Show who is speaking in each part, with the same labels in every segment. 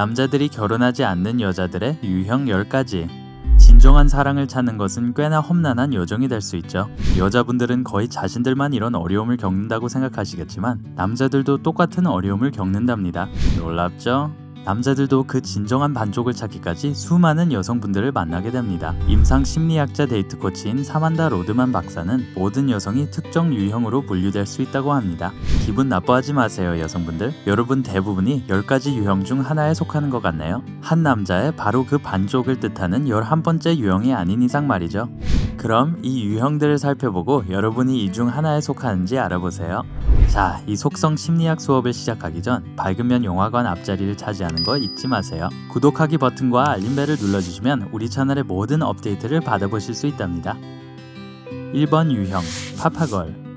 Speaker 1: 남자들이 결혼하지 않는 여자들의 유형 10가지. 진정한 사랑을 찾는 것은 꽤나 험난한 여정이 될 수 있죠. 여자분들은 거의 자신들만 이런 어려움을 겪는다고 생각하시겠지만 남자들도 똑같은 어려움을 겪는답니다. 놀랍죠? 남자들도 그 진정한 반쪽을 찾기까지 수많은 여성분들을 만나게 됩니다. 임상 심리학자 데이트 코치인 사만다 로드만 박사는 모든 여성이 특정 유형으로 분류될 수 있다고 합니다. 기분 나빠하지 마세요, 여성분들. 여러분 대부분이 10가지 유형 중 하나에 속하는 것 같네요. 한 남자의 바로 그 반쪽을 뜻하는 11번째 유형이 아닌 이상 말이죠. 그럼 이 유형들을 살펴보고 여러분이 이 중 하나에 속하는지 알아보세요. 자, 이 속성 심리학 수업을 시작하기 전 밝으면 영화관 앞자리를 차지하는 거 잊지 마세요. 구독하기 버튼과 알림벨을 눌러주시면 우리 채널의 모든 업데이트를 받아보실 수 있답니다. 1번 유형, 파파걸.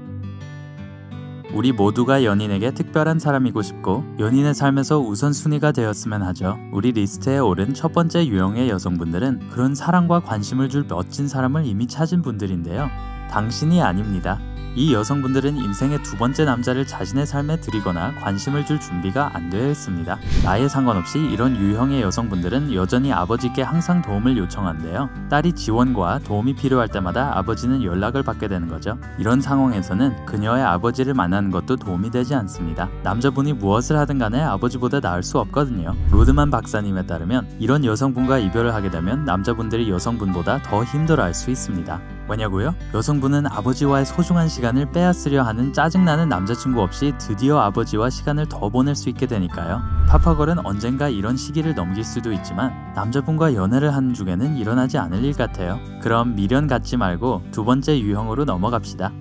Speaker 1: 우리 모두가 연인에게 특별한 사람이고 싶고 연인의 삶에서 우선순위가 되었으면 하죠. 우리 리스트에 오른 첫 번째 유형의 여성분들은 그런 사랑과 관심을 줄 멋진 사람을 이미 찾은 분들인데요. 당신이 아닙니다. 이 여성분들은 인생의 두 번째 남자를 자신의 삶에 들이거나 관심을 줄 준비가 안 되어 있습니다. 나이에 상관없이 이런 유형의 여성분들은 여전히 아버지께 항상 도움을 요청한대요. 딸이 지원과 도움이 필요할 때마다 아버지는 연락을 받게 되는 거죠. 이런 상황에서는 그녀의 아버지를 만나는 것도 도움이 되지 않습니다. 남자분이 무엇을 하든 간에 아버지보다 나을 수 없거든요. 로드만 박사님에 따르면 이런 여성분과 이별을 하게 되면 남자분들이 여성분보다 더 힘들어할 수 있습니다. 왜냐고요? 여성분은 아버지와의 소중한 시간을 빼앗으려 하는 짜증나는 남자친구 없이 드디어 아버지와 시간을 더 보낼 수 있게 되니까요. 파파걸은 언젠가 이런 시기를 넘길 수도 있지만 남자분과 연애를 하는 중에는 일어나지 않을 일 같아요. 그럼 미련 갖지 말고 두 번째 유형으로 넘어갑시다.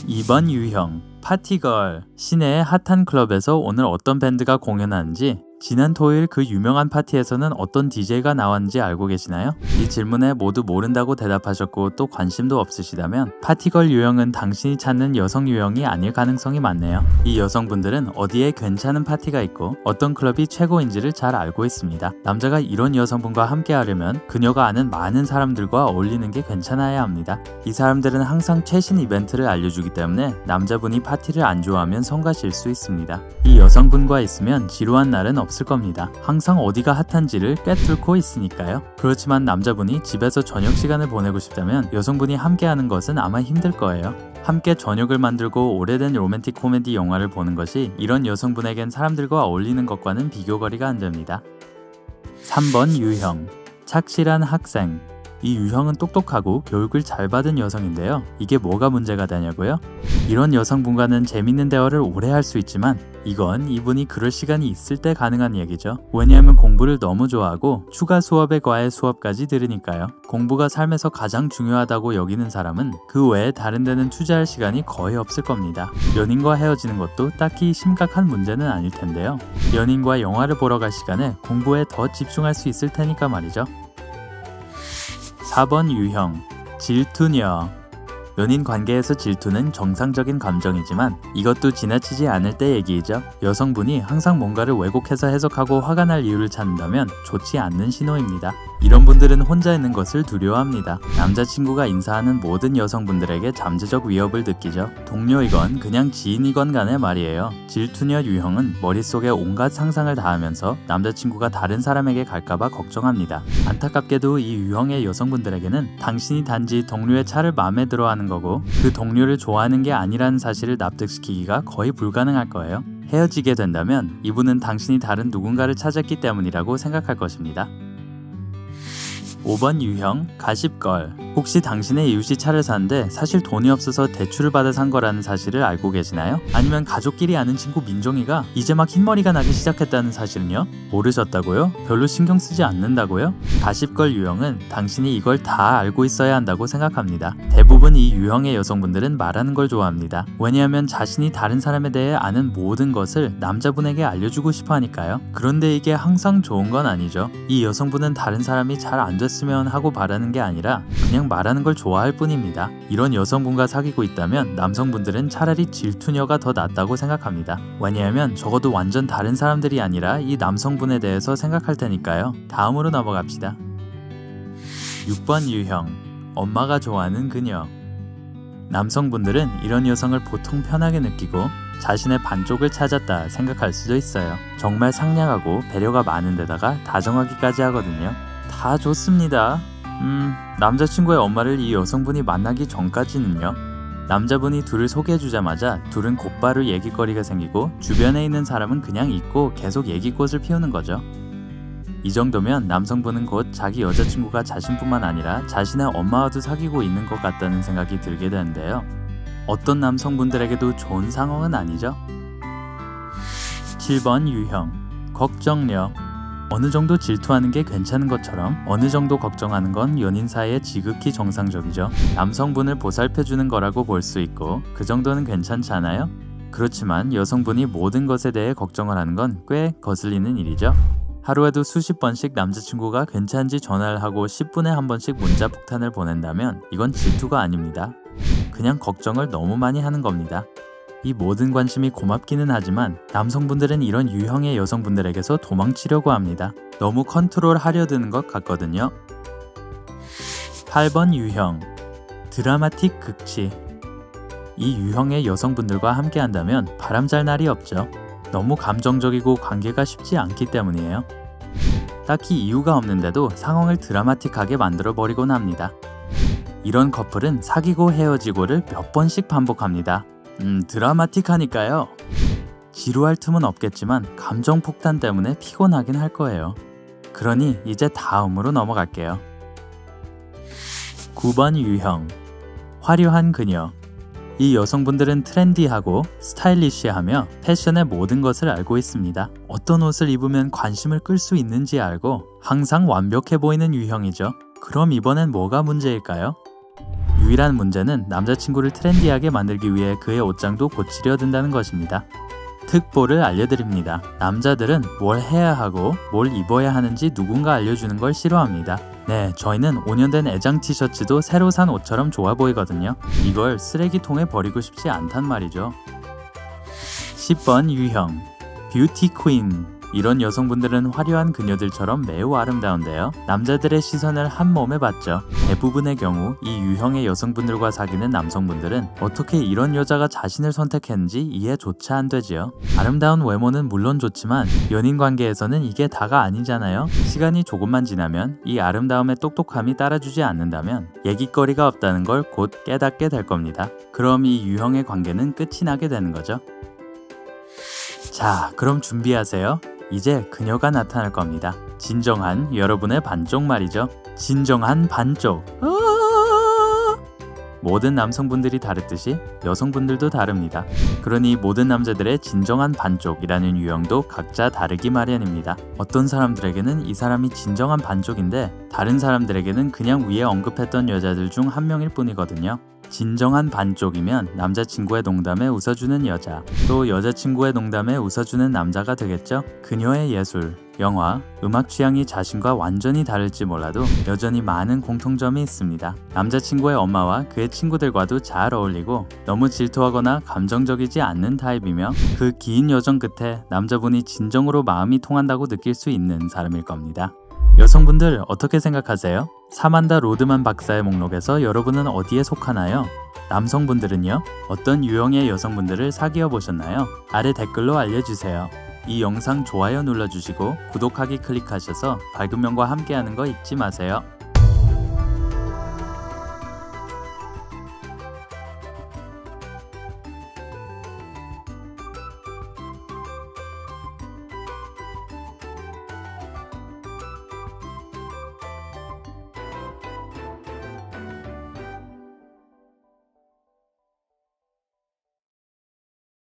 Speaker 1: 2번 유형, 파티걸. 시내의 핫한 클럽에서 오늘 어떤 밴드가 공연하는지, 지난 토요일 그 유명한 파티에서는 어떤 DJ가 나왔는지 알고 계시나요? 이 질문에 모두 모른다고 대답하셨고 또 관심도 없으시다면 파티걸 유형은 당신이 찾는 여성 유형이 아닐 가능성이 많네요. 이 여성분들은 어디에 괜찮은 파티가 있고 어떤 클럽이 최고인지를 잘 알고 있습니다. 남자가 이런 여성분과 함께 하려면 그녀가 아는 많은 사람들과 어울리는 게 괜찮아야 합니다. 이 사람들은 항상 최신 이벤트를 알려주기 때문에 남자분이 파티를 안 좋아하면 성가실 수 있습니다. 이 여성분과 있으면 지루한 날은 없을 겁니다. 항상 어디가 핫한지를 꿰뚫고 있으니까요. 그렇지만 남자분이 집에서 저녁 시간을 보내고 싶다면 여성분이 함께하는 것은 아마 힘들 거예요. 함께 저녁을 만들고 오래된 로맨틱 코미디 영화를 보는 것이 이런 여성분에겐 사람들과 어울리는 것과는 비교거리가 안 됩니다. 3번 유형, 착실한 학생. 이 유형은 똑똑하고 교육을 잘 받은 여성인데요. 이게 뭐가 문제가 되냐고요? 이런 여성분과는 재밌는 대화를 오래 할 수 있지만 이건 이분이 그럴 시간이 있을 때 가능한 얘기죠. 왜냐하면 공부를 너무 좋아하고 추가 수업에 과외 수업까지 들으니까요. 공부가 삶에서 가장 중요하다고 여기는 사람은 그 외에 다른 데는 투자할 시간이 거의 없을 겁니다. 연인과 헤어지는 것도 딱히 심각한 문제는 아닐 텐데요. 연인과 영화를 보러 갈 시간에 공부에 더 집중할 수 있을 테니까 말이죠. 4번 유형, 질투녀. 연인 관계에서 질투는 정상적인 감정이지만 이것도 지나치지 않을 때 얘기이죠. 여성분이 항상 뭔가를 왜곡해서 해석하고 화가 날 이유를 찾는다면 좋지 않는 신호입니다. 이런 분들은 혼자 있는 것을 두려워합니다. 남자친구가 인사하는 모든 여성분들에게 잠재적 위협을 느끼죠. 동료이건 그냥 지인이건 간에 말이에요. 질투녀 유형은 머릿속에 온갖 상상을 다하면서 남자친구가 다른 사람에게 갈까봐 걱정합니다. 안타깝게도 이 유형의 여성분들에게는 당신이 단지 동료의 차를 마음에 들어하는 거고 그 동료를 좋아하는 게 아니라는 사실을 납득시키기가 거의 불가능할 거예요. 헤어지게 된다면 이분은 당신이 다른 누군가를 찾았기 때문이라고 생각할 것입니다. 5번 유형, 가십걸. 혹시 당신의 이웃이 차를 사는데 사실 돈이 없어서 대출을 받아 산 거라는 사실을 알고 계시나요? 아니면 가족끼리 아는 친구 민종이가 이제 막 흰머리가 나기 시작했다는 사실은요? 모르셨다고요? 별로 신경 쓰지 않는다고요? 가십걸 유형은 당신이 이걸 다 알고 있어야 한다고 생각합니다. 대부분 이 유형의 여성분들은 말하는 걸 좋아합니다. 왜냐하면 자신이 다른 사람에 대해 아는 모든 것을 남자분에게 알려주고 싶어 하니까요. 그런데 이게 항상 좋은 건 아니죠. 이 여성분은 다른 사람이 잘 안 됐으면 하고 바라는 게 아니라 그냥 말하는 걸 좋아할 뿐입니다. 이런 여성분과 사귀고 있다면 남성분들은 차라리 질투녀가 더 낫다고 생각합니다. 왜냐하면 적어도 완전 다른 사람들이 아니라 이 남성분에 대해서 생각할 테니까요. 다음으로 넘어갑시다. 6번 유형, 엄마가 좋아하는 그녀. 남성분들은 이런 여성을 보통 편하게 느끼고 자신의 반쪽을 찾았다 생각할 수도 있어요. 정말 상냥하고 배려가 많은 데다가 다정하기까지 하거든요. 다 좋습니다. 남자친구의 엄마를 이 여성분이 만나기 전까지는요. 남자분이 둘을 소개해주자마자 둘은 곧바로 얘기거리가 생기고 주변에 있는 사람은 그냥 잊고 계속 얘기꽃을 피우는 거죠. 이 정도면 남성분은 곧 자기 여자친구가 자신뿐만 아니라 자신의 엄마와도 사귀고 있는 것 같다는 생각이 들게 되는데요. 어떤 남성분들에게도 좋은 상황은 아니죠. 7번 유형, 걱정력. 어느 정도 질투하는 게 괜찮은 것처럼 어느 정도 걱정하는 건 연인 사이에 지극히 정상적이죠. 남성분을 보살펴주는 거라고 볼 수 있고 그 정도는 괜찮지 않아요? 그렇지만 여성분이 모든 것에 대해 걱정을 하는 건 꽤 거슬리는 일이죠. 하루에도 수십 번씩 남자친구가 괜찮은지 전화를 하고 10분에 한 번씩 문자 폭탄을 보낸다면 이건 질투가 아닙니다. 그냥 걱정을 너무 많이 하는 겁니다. 이 모든 관심이 고맙기는 하지만 남성분들은 이런 유형의 여성분들에게서 도망치려고 합니다. 너무 컨트롤하려 드는 것 같거든요. 8번 유형, 드라마틱 극치. 이 유형의 여성분들과 함께 한다면 바람잘 날이 없죠. 너무 감정적이고 관계가 쉽지 않기 때문이에요. 딱히 이유가 없는데도 상황을 드라마틱하게 만들어버리곤 합니다. 이런 커플은 사귀고 헤어지고를 몇 번씩 반복합니다. 드라마틱하니까요. 지루할 틈은 없겠지만 감정 폭탄 때문에 피곤하긴 할 거예요. 그러니 이제 다음으로 넘어갈게요. 9번 유형, 화려한 그녀. 이 여성분들은 트렌디하고 스타일리시하며 패션의 모든 것을 알고 있습니다. 어떤 옷을 입으면 관심을 끌 수 있는지 알고 항상 완벽해 보이는 유형이죠. 그럼 이번엔 뭐가 문제일까요? 유일한 문제는 남자친구를 트렌디하게 만들기 위해 그의 옷장도 고치려 든다는 것입니다. 특보를 알려드립니다. 남자들은 뭘 해야 하고 뭘 입어야 하는지 누군가 알려주는 걸 싫어합니다. 네, 저희는 5년 된 애장 티셔츠도 새로 산 옷처럼 좋아 보이거든요. 이걸 쓰레기통에 버리고 싶지 않단 말이죠. 10번 유형, 뷰티 퀸. 이런 여성분들은 화려한 그녀들처럼 매우 아름다운데요. 남자들의 시선을 한 몸에 받죠. 대부분의 경우 이 유형의 여성분들과 사귀는 남성분들은 어떻게 이런 여자가 자신을 선택했는지 이해조차 안 되지요. 아름다운 외모는 물론 좋지만 연인 관계에서는 이게 다가 아니잖아요. 시간이 조금만 지나면 이 아름다움의 똑똑함이 따라주지 않는다면 얘기거리가 없다는 걸 곧 깨닫게 될 겁니다. 그럼 이 유형의 관계는 끝이 나게 되는 거죠. 자, 그럼 준비하세요. 이제 그녀가 나타날 겁니다. 진정한 여러분의 반쪽 말이죠. 진정한 반쪽. 모든 남성분들이 다르듯이 여성분들도 다릅니다. 그러니 모든 남자들의 진정한 반쪽이라는 유형도 각자 다르기 마련입니다. 어떤 사람들에게는 이 사람이 진정한 반쪽인데 다른 사람들에게는 그냥 위에 언급했던 여자들 중 한 명일 뿐이거든요. 진정한 반쪽이면 남자친구의 농담에 웃어주는 여자, 또 여자친구의 농담에 웃어주는 남자가 되겠죠? 그녀의 예술, 영화, 음악 취향이 자신과 완전히 다를지 몰라도 여전히 많은 공통점이 있습니다. 남자친구의 엄마와 그의 친구들과도 잘 어울리고 너무 질투하거나 감정적이지 않는 타입이며 그 긴 여정 끝에 남자분이 진정으로 마음이 통한다고 느낄 수 있는 사람일 겁니다. 여성분들 어떻게 생각하세요? 사만다 로드만 박사의 목록에서 여러분은 어디에 속하나요? 남성분들은요? 어떤 유형의 여성분들을 사귀어 보셨나요? 아래 댓글로 알려주세요. 이 영상 좋아요 눌러주시고 구독하기 클릭하셔서 밝은 면과 함께하는 거 잊지 마세요.